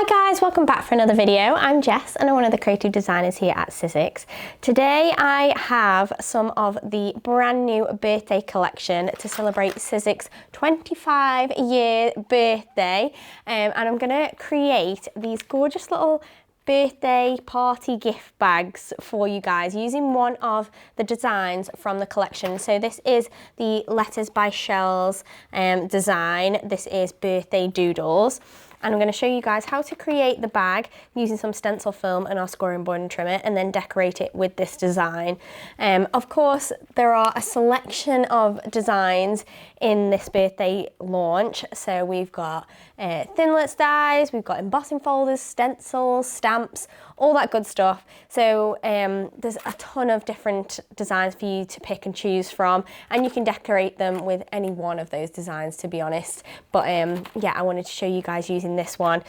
Hi guys, welcome back for another video. I'm Jess and I'm one of the creative designers here at Sizzix. Today I have some of the brand new birthday collection to celebrate Sizzix's 25-year birthday, and I'm going to create these gorgeous little birthday party gift bags for you guys using one of the designs from the collection. So this is the Letters by Shells design. This is Birthday Doodles. And I'm going to show you guys how to create the bag using some stencil film and our scoring board and trimmer, and then decorate it with this design. Of course, there are a selection of designs in this birthday launch. So we've got Thinlits dies, we've got embossing folders, stencils, stamps, all that good stuff. So there's a ton of different designs for you to pick and choose from, and you can decorate them with any one of those designs, to be honest. But yeah, I wanted to show you guys using this one.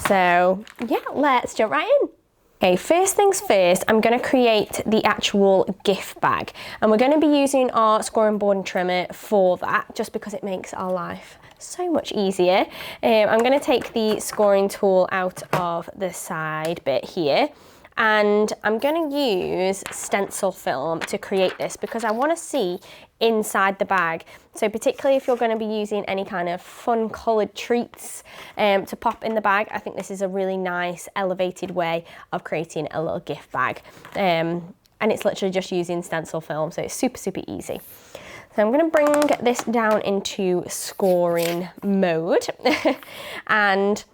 So yeah, let's jump right in. Okay, first things first, I'm going to create the actual gift bag, and we're going to be using our scoring board and trimmer for that, just because it makes our life so much easier. I'm going to take the scoring tool out of the side bit here, and I'm going to use stencil film to create this because I want to see inside the bag. So particularly if you're going to be using any kind of fun coloured treats to pop in the bag, I think this is a really nice elevated way of creating a little gift bag. And it's literally just using stencil film, so it's super, super easy. So I'm going to bring this down into scoring mode and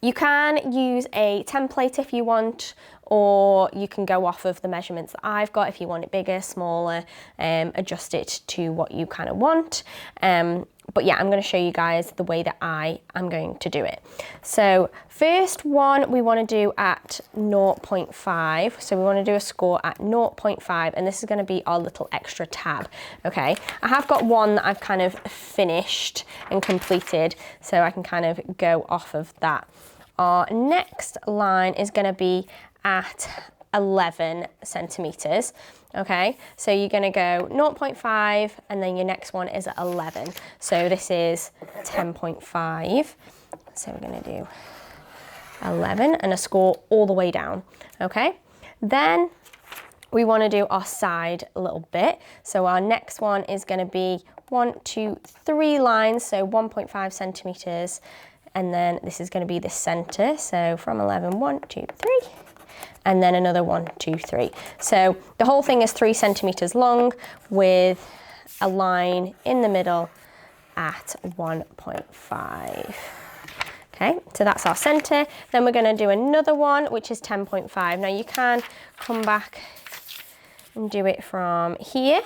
you can use a template if you want, or you can go off of the measurements that I've got if you want it bigger, smaller, adjust it to what you kind of want. But yeah, I'm going to show you guys the way that I am going to do it. So first one we want to do at 0.5. So we want to do a score at 0.5, and this is going to be our little extra tab. Okay, I have got one that I've kind of finished and completed, so I can kind of go off of that. Our next line is going to be at 11 centimeters. Okay, so you're going to go 0.5 and then your next one is at 11. So this is 10.5. So we're going to do 11 and a score all the way down. Okay, then we want to do our side a little bit. So our next one is going to be 1, 2, 3 lines, so 1.5 centimeters. And then this is going to be the center. So from 11, 1, 2, 3. And then another 1, 2, 3. So the whole thing is 3 centimeters long with a line in the middle at 1.5. Okay, so that's our center. Then we're going to do another one, which is 10.5. Now you can come back and do it from here.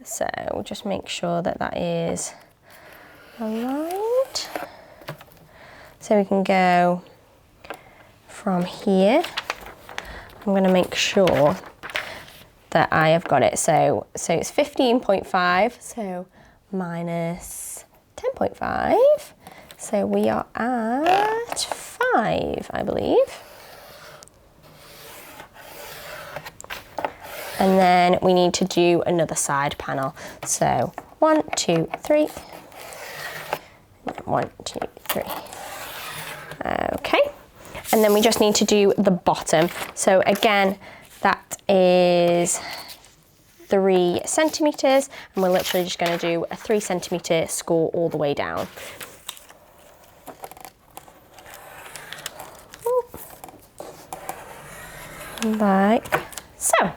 So we'll just make sure that that is aligned. So we can go from here. I'm going to make sure that I have got it. So it's 15.5, so minus 10.5. So we are at 5, I believe. And then we need to do another side panel. So 1, 2, 3. 1, 2, 3. Okay. And then we just need to do the bottom. So again, that is 3 centimeters, and we're literally just going to do a 3 centimeter score all the way down. Like so.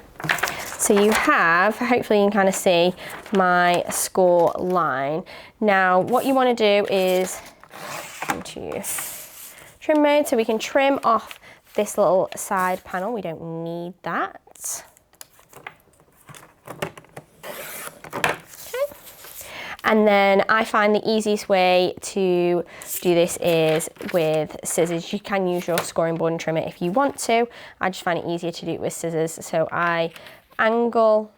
So you have, hopefully you can kind of see my score line. Now what you want to do is into trim mode, so we can trim off this little side panel. We don't need that. Okay. And then I find the easiest way to do this is with scissors. You can use your scoring board and trimmer if you want to. I just find it easier to do it with scissors. So I angle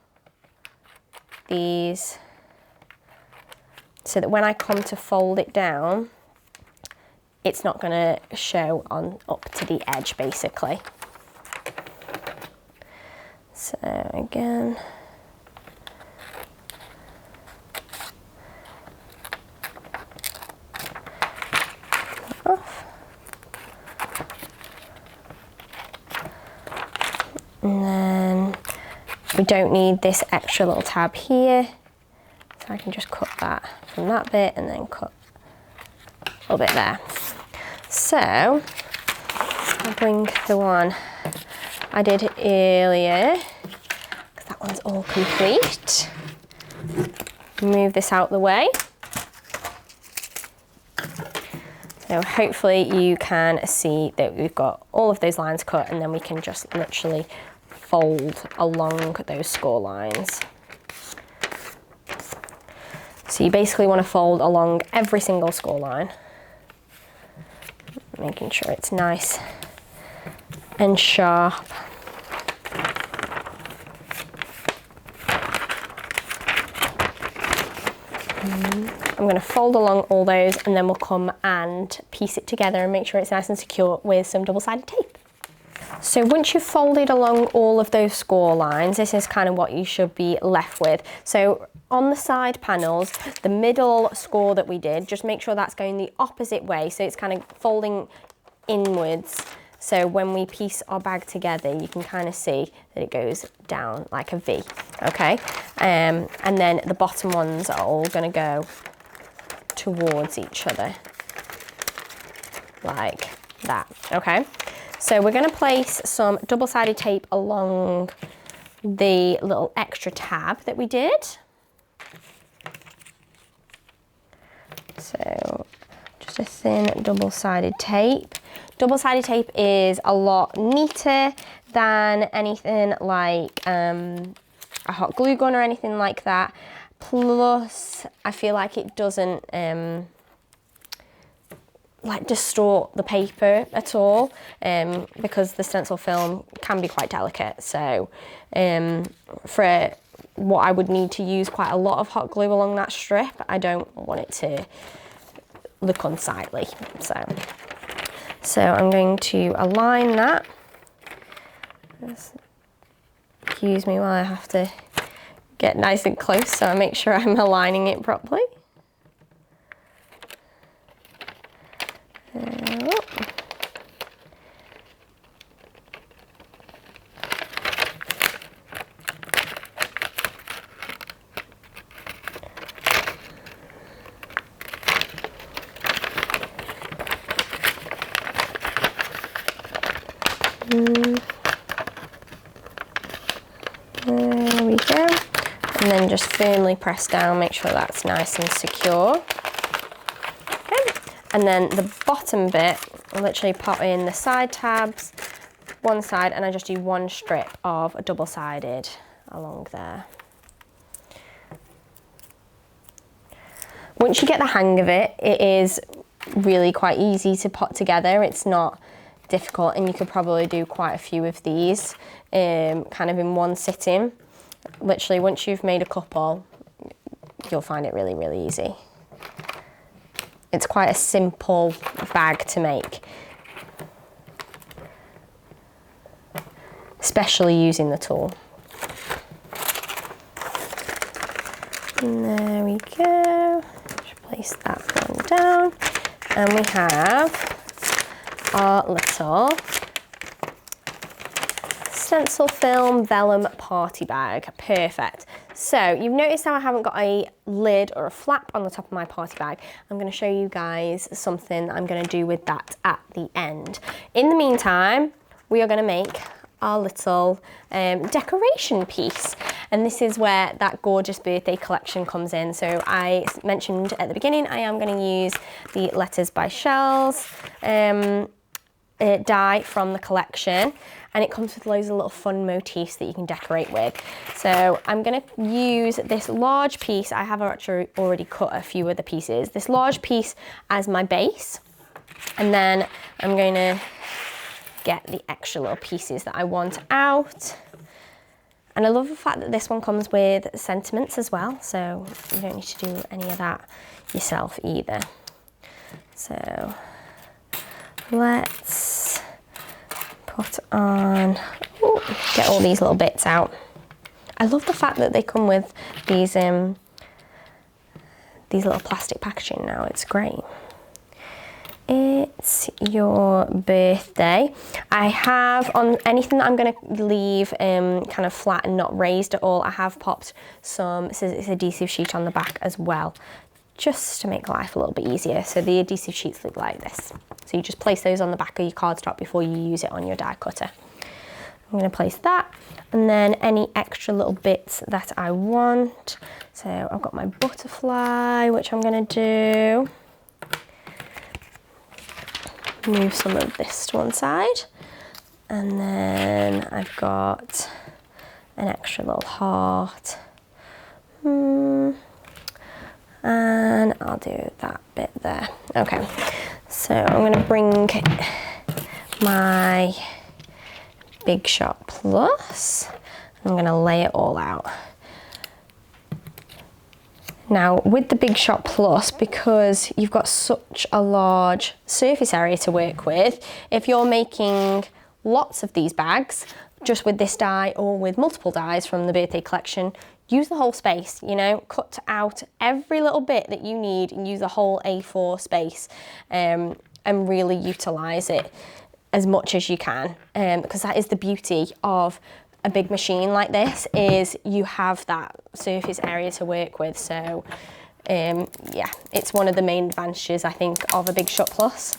these so that when I come to fold it down, it's not going to show on up to the edge, basically. So again, off. And then we don't need this extra little tab here. So I can just cut that from that bit and then cut a little bit there. So I'll bring the one I did earlier, because that one's all complete. Move this out the way. So hopefully you can see that we've got all of those lines cut, and then we can just literally fold along those score lines. So you basically want to fold along every single score line, making sure it's nice and sharp. I'm going to fold along all those, and then we'll come and piece it together and make sure it's nice and secure with some double-sided tape. So once you've folded along all of those score lines, this is kind of what you should be left with. So on the side panels, the middle score that we did, just make sure that's going the opposite way, so it's kind of folding inwards. So when we piece our bag together, you can kind of see that it goes down like a V, okay? And then the bottom ones are all gonna go towards each other, like that, okay? So we're gonna place some double-sided tape along the little extra tab that we did. So just a thin double-sided tape. Double-sided tape is a lot neater than anything like a hot glue gun or anything like that. Plus, I feel like it doesn't like distort the paper at all, because the stencil film can be quite delicate. So for what I would need to use quite a lot of hot glue along that strip, I don't want it to look unsightly. So I'm going to align that. Excuse me while I have to get nice and close so I make sure I'm aligning it properly. There we go. And then just firmly press down, make sure that's nice and secure. Okay. And then the bottom bit, I literally pop in the side tabs, one side, and I just do one strip of a double-sided along there. Once you get the hang of it, it is really quite easy to put together. It's not difficult, and you could probably do quite a few of these kind of in one sitting. Literally, once you've made a couple, you'll find it really, really easy. It's quite a simple bag to make, especially using the tool. And there we go. Just place that one down, and we have our little stencil film vellum party bag. Perfect. So you've noticed how I haven't got a lid or a flap on the top of my party bag. I'm going to show you guys something that I'm going to do with that at the end. In the meantime, we are going to make our little decoration piece, and this is where that gorgeous birthday collection comes in. So I mentioned at the beginning I am going to use the Letters by Shells die from the collection, and it comes with loads of little fun motifs that you can decorate with. So I'm going to use this large piece. I have actually already cut a few of the pieces. This large piece as my base, and then I'm going to get the extra little pieces that I want out. And I love the fact that this one comes with sentiments as well, so you don't need to do any of that yourself either. So let's put on, get all these little bits out. I love the fact that they come with these little plastic packaging now. It's great. It it's your birthday. I have, on anything that I'm going to leave kind of flat and not raised at all, I have popped some Sizzix adhesive sheet on the back as well, just to make life a little bit easier. So the adhesive sheets look like this. So you just place those on the back of your cardstock before you use it on your die cutter. I'm going to place that, and then any extra little bits that I want. So I've got my butterfly, which I'm going to do. Move some of this to one side, and then I've got an extra little heart, and I'll do that bit there. Okay, so I'm going to bring my Big Shot Plus. I'm going to lay it all out. Now with the Big Shot Plus, because you've got such a large surface area to work with, if you're making lots of these bags, just with this die or with multiple dies from the birthday collection, use the whole space, you know, cut out every little bit that you need and use the whole A4 space, and really utilise it as much as you can, because that is the beauty of a big machine like this, is you have that surface area to work with. So yeah, it's one of the main advantages I think of a Big Shot Plus,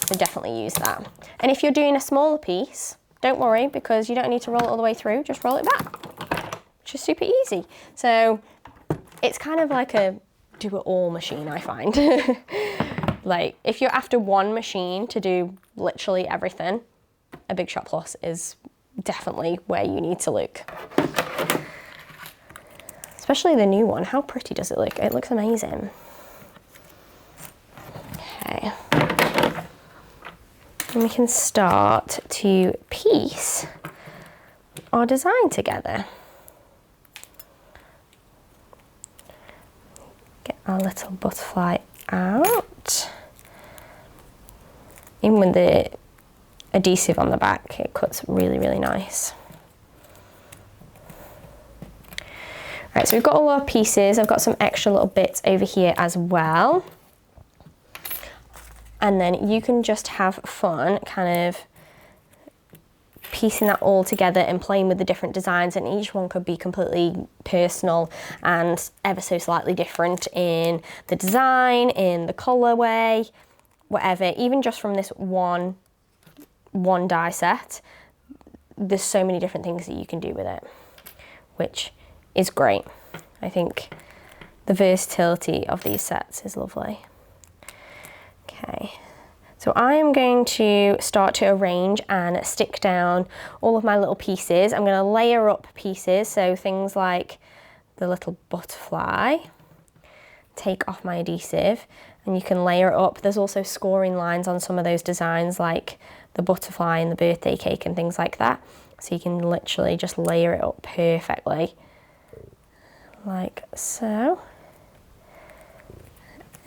so definitely use that. And if you're doing a smaller piece, don't worry, because you don't need to roll it all the way through, just roll it back, which is super easy. So it's kind of like a do-it-all machine, I find. Like if you're after one machine to do literally everything, a Big Shot Plus is definitely where you need to look. Especially the new one. How pretty does it look? It looks amazing. Okay. And we can start to piece our design together. Get our little butterfly out. Even with the adhesive on the back, it cuts really, really nice. Right, so we've got all our pieces. I've got some extra little bits over here as well. And then you can just have fun kind of piecing that all together and playing with the different designs, and each one could be completely personal and ever so slightly different in the design, in the colorway, whatever. Even just from this one die set, there's so many different things that you can do with it, which is great. I think the versatility of these sets is lovely. Okay, so I am going to start to arrange and stick down all of my little pieces. I'm going to layer up pieces, so things like the little butterfly, take off my adhesive, and you can layer it up. There's also scoring lines on some of those designs, like the butterfly and the birthday cake and things like that. So you can literally just layer it up perfectly, like so.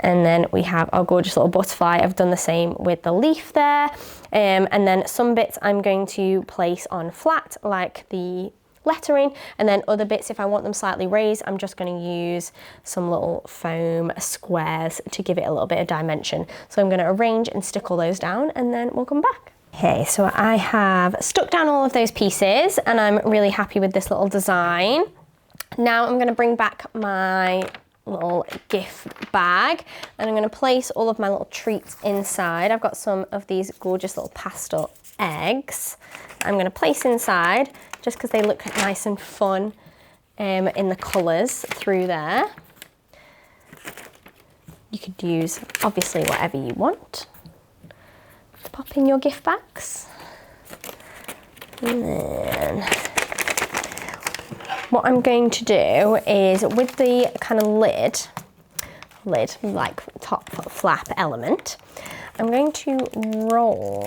And then we have our gorgeous little butterfly. I've done the same with the leaf there. And then some bits I'm going to place on flat, like the lettering, and then other bits, if I want them slightly raised, I'm just going to use some little foam squares to give it a little bit of dimension. So I'm going to arrange and stick all those down, and then we'll come back. Okay, so I have stuck down all of those pieces, and I'm really happy with this little design. Now I'm going to bring back my little gift bag, and I'm going to place all of my little treats inside. I've got some of these gorgeous little pastel eggs I'm going to place inside, just because they look nice and fun in the colours through there. You could use obviously whatever you want to pop in your gift bags. And then what I'm going to do is, with the kind of lid like top flap element, I'm going to roll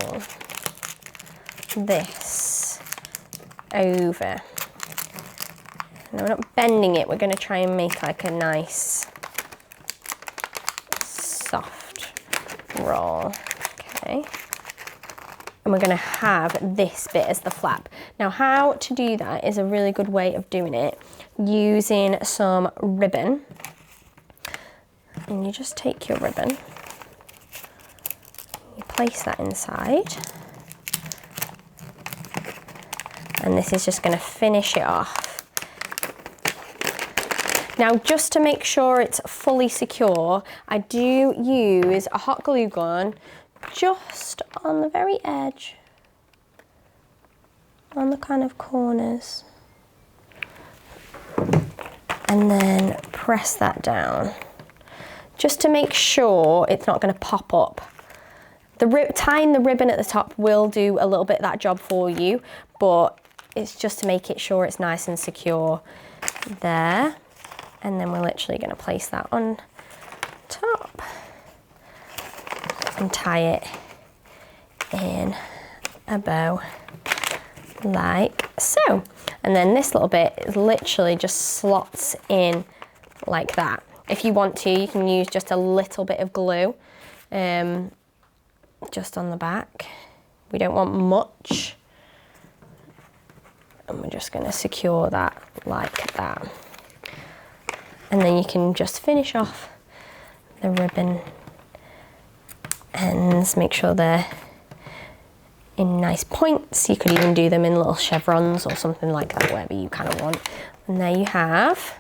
this over. No, we're not bending it, we're going to try and make like a nice soft roll. Okay. And we're going to have this bit as the flap. Now, how to do that is a really good way of doing it, using some ribbon. And you just take your ribbon, you place that inside. And this is just going to finish it off. Now, just to make sure it's fully secure, I do use a hot glue gun just on the very edge, on the kind of corners. And then press that down, just to make sure it's not going to pop up. Tying the ribbon at the top will do a little bit of that job for you, but it's just to make it sure it's nice and secure there. And then we're literally going to place that on top and tie it in a bow like so. And then this little bit is literally just slots in like that. If you want to, you can use just a little bit of glue just on the back. We don't want much. And we're just going to secure that like that. And then you can just finish off the ribbon ends, make sure they're in nice points. You could even do them in little chevrons or something like that, whatever you kind of want. And there you have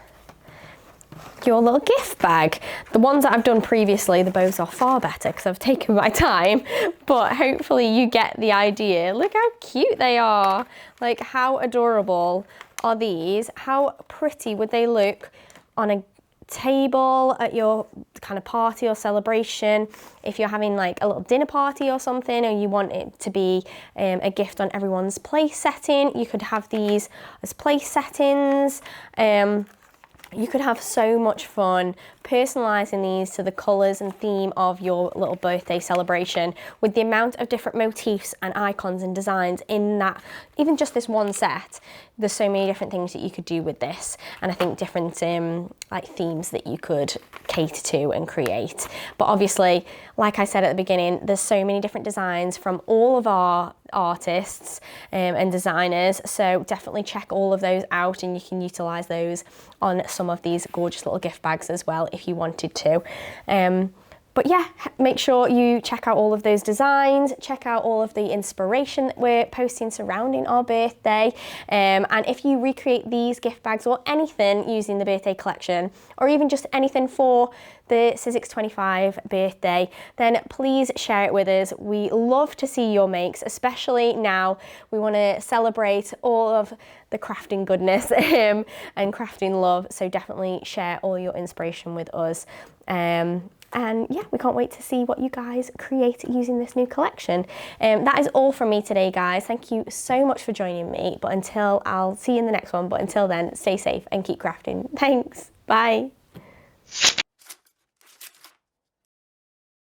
your little gift bag. The ones that I've done previously, the bows are far better because I've taken my time, but hopefully you get the idea. Look how cute they are. Like, how adorable are these? How pretty would they look on a table at your kind of party or celebration? If you're having like a little dinner party or something, or you want it to be a gift on everyone's place setting, you could have these as place settings. You could have so much fun personalising these to the colours and theme of your little birthday celebration, with the amount of different motifs and icons and designs in that, even just this one set. There's so many different things that you could do with this, and I think different like themes that you could cater to and create. But obviously, like I said at the beginning, there's so many different designs from all of our artists and designers, so definitely check all of those out, and you can utilise those on some of these gorgeous little gift bags as well if you wanted to. But yeah, make sure you check out all of those designs, check out all of the inspiration that we're posting surrounding our birthday. And if you recreate these gift bags or anything using the birthday collection, or even just anything for the Sizzix 25 birthday, then please share it with us. We love to see your makes, especially now we want to celebrate all of the crafting goodness and crafting love. So definitely share all your inspiration with us. And yeah, we can't wait to see what you guys create using this new collection. That is all from me today, guys. Thank you so much for joining me. I'll see you in the next one. But until then, stay safe and keep crafting. Thanks. Bye.